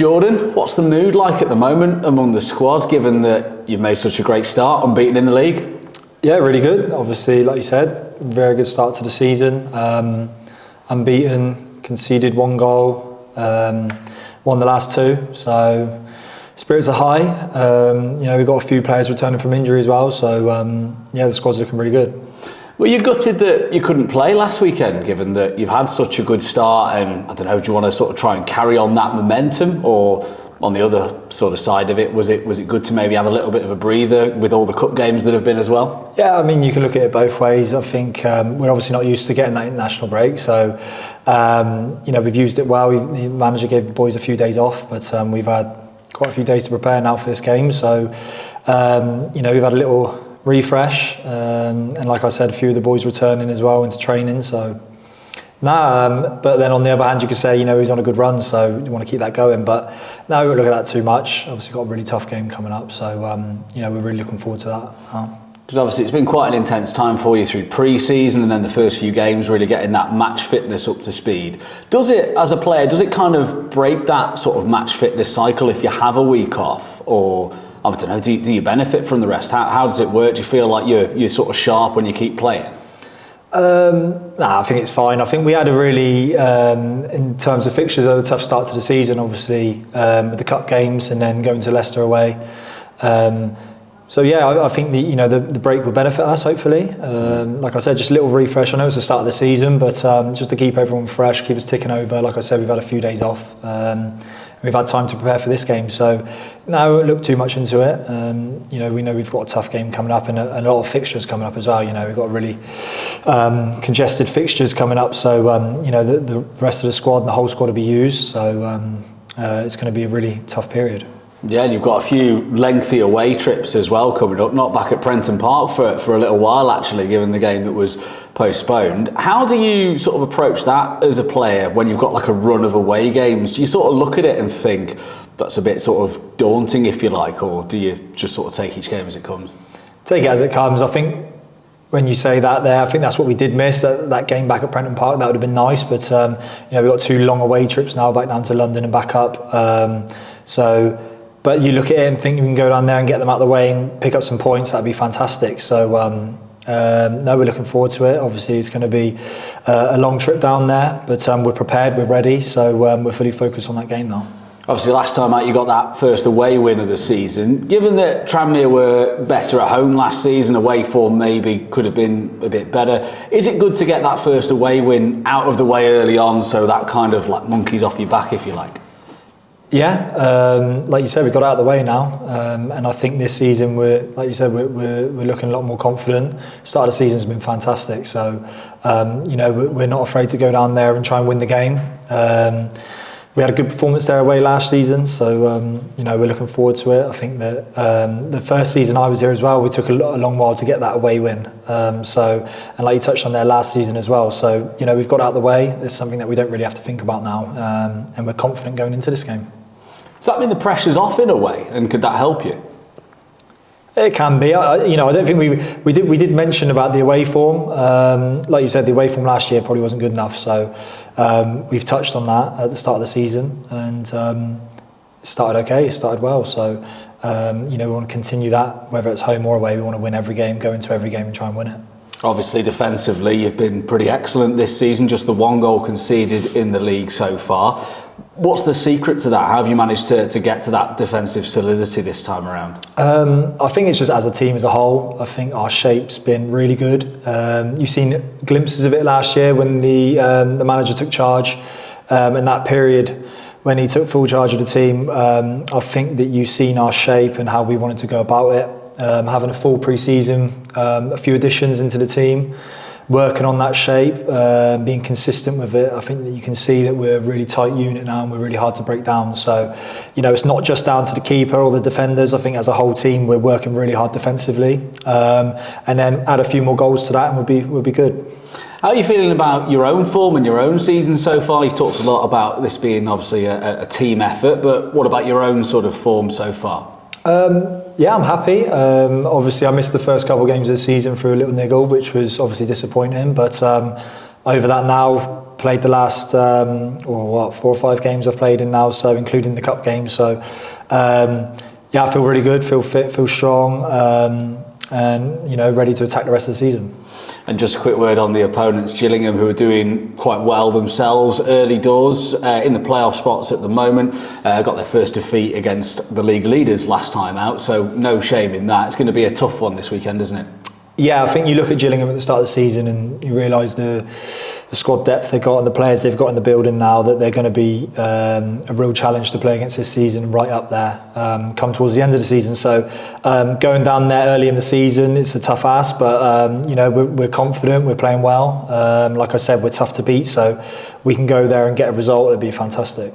Jordan, what's the mood like at the moment among the squad, given that you've made such a great start, unbeaten in the league? Yeah, really good. Obviously, like you said, very good start to the season. Unbeaten, conceded 1 goal, won the last 2. So spirits are high. We've got a few players returning from injury as well. So the squad's looking really good. Well, you gutted that you couldn't play last weekend, given that you've had such a good start, and I don't know, do you want to sort of try and carry on that momentum, or on the other sort of side of it, was it good to maybe have a little bit of a breather with all the cup games that have been as well? Yeah, I mean, you can look at it both ways. I think we're obviously not used to getting that international break, so we've used it well. The manager gave the boys a few days off, but we've had quite a few days to prepare now for this game. So we've had a little refresh, and like I said, a few of the boys returning as well into training. So but then on the other hand, you could say he's on a good run, so you want to keep that going. But no, we won't look at that too much. Obviously, got a really tough game coming up, so we're really looking forward to that. Because obviously it's been quite an intense time for you through pre-season and then the first few games really getting that match fitness up to speed. Does it, as a player, kind of break that sort of match fitness cycle if you have a week off, or I don't know, do you benefit from the rest? How does it work? Do you feel like you're sort of sharp when you keep playing? I think it's fine. I think we had a really, in terms of fixtures, a tough start to the season, obviously, with the cup games and then going to Leicester away. I think the break will benefit us, hopefully. Like I said, just a little refresh. I know it's the start of the season, but just to keep everyone fresh, keep us ticking over. Like I said, we've had a few days off. We've had time to prepare for this game, so no, I won't look too much into it. We know we've got a tough game coming up and a lot of fixtures coming up as well. We've got really congested fixtures coming up, so the rest of the squad and the whole squad will be used. So it's going to be a really tough period. Yeah, and you've got a few lengthy away trips as well coming up, not back at Prenton Park for a little while actually, given the game that was postponed. How do you sort of approach that as a player when you've got like a run of away games? Do you sort of look at it and think that's a bit sort of daunting, if you like, or do you just sort of take each game as it comes? Take it as it comes. I think when you say that there, I think that's what we did miss, that game back at Prenton Park. That would have been nice, but we've got 2 long away trips now, back down to London and back up. But you look at it and think you can go down there and get them out of the way and pick up some points. That'd be fantastic. So no, we're looking forward to it. Obviously, it's going to be a long trip down there, but we're prepared, we're ready. So we're fully focused on that game now. Obviously, last time out you got that first away win of the season. Given that Tranmere were better at home last season, away form maybe could have been a bit better. Is it good to get that first away win out of the way early on, so that kind of like monkeys off your back, if you like? Yeah, like you said, we got out of the way now, and I think this season we're looking a lot more confident. Start of the season's been fantastic, so we're not afraid to go down there and try and win the game. We had a good performance there away last season, so we're looking forward to it. I think that the first season I was here as well, we took a long while to get that away win. And like you touched on there, last season as well. So we've got out of the way. It's something that we don't really have to think about now, and we're confident going into this game. Does that mean the pressure's off in a way, and could that help you? It can be. I don't think we did mention about the away form. Like you said, the away form last year probably wasn't good enough. So we've touched on that at the start of the season, and it started okay. It started well. So we want to continue that, whether it's home or away. We want to win every game, go into every game, and try and win it. Obviously, defensively, you've been pretty excellent this season. Just the 1 goal conceded in the league so far. What's the secret to that? How have you managed to get to that defensive solidity this time around? I think it's just as a team as a whole. I think our shape's been really good. You've seen glimpses of it last year when the manager took charge. In that period, when he took full charge of the team, I think that you've seen our shape and how we wanted to go about it. Having a full pre-season, a few additions into the team, working on that shape, being consistent with it. I think that you can see that we're a really tight unit now and we're really hard to break down. So, it's not just down to the keeper or the defenders. I think as a whole team, we're working really hard defensively, and then add a few more goals to that and we'll be good. How are you feeling about your own form and your own season so far? You've talked a lot about this being obviously a team effort, but what about your own sort of form so far? Yeah, I'm happy. Obviously, I missed the first couple of games of the season through a little niggle, which was obviously disappointing. But over that now, played the last 4 or 5 games I've played in now, so including the cup games. So yeah, I feel really good, feel fit, feel strong, and ready to attack the rest of the season. And just a quick word on the opponents, Gillingham, who are doing quite well themselves, early doors in the playoff spots at the moment, got their first defeat against the league leaders last time out, so no shame in that. It's going to be a tough one this weekend, isn't it? Yeah, I think you look at Gillingham at the start of the season and you realise the squad depth they've got and the players they've got in the building now, that they're going to be a real challenge to play against this season, right up there, come towards the end of the season. So going down there early in the season, it's a tough ask, but we're confident, we're playing well. Like I said, we're tough to beat, so we can go there and get a result. It'd be fantastic.